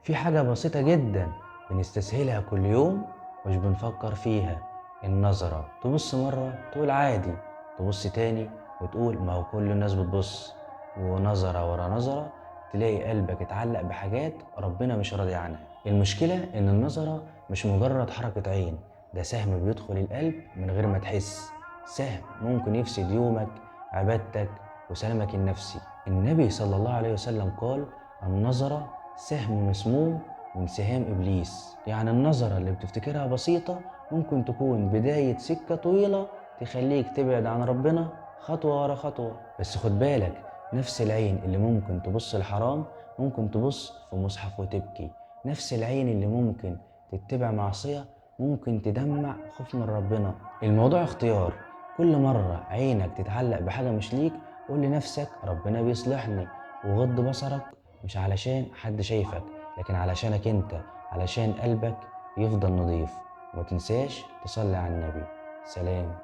في حاجة بسيطة جدا بنستسهلها كل يوم مش بنفكر فيها. النظرة، تبص مرة تقول عادي، تبص تاني وتقول ما هو كل الناس بتبص، ونظرة ورا نظرة تلاقي قلبك اتعلق بحاجات ربنا مش راضي عنها. المشكلة ان النظرة مش مجرد حركة عين، ده سهم بيدخل القلب من غير ما تحس. سهم ممكن يفسد يومك، عبادتك، وسلامك النفسي. النبي صلى الله عليه وسلم قال: النظرة سهم مسموم من سهام إبليس. يعني النظرة اللي بتفتكرها بسيطة ممكن تكون بداية سكة طويلة تخليك تبعد عن ربنا خطوة ورا خطوة. بس خد بالك، نفس العين اللي ممكن تبص الحرام ممكن تبص في مصحف وتبكي. نفس العين اللي ممكن تتبع معصية ممكن تدمع خوف من ربنا. الموضوع اختيار. كل مرة عينك تتعلق بحاجة مش ليك قول لنفسك ربنا بيصلحني، وغض بصرك، مش علشان حد شايفك لكن علشانك انت، علشان قلبك يفضل نظيف. وما تنساش تصلي على النبي. سلام.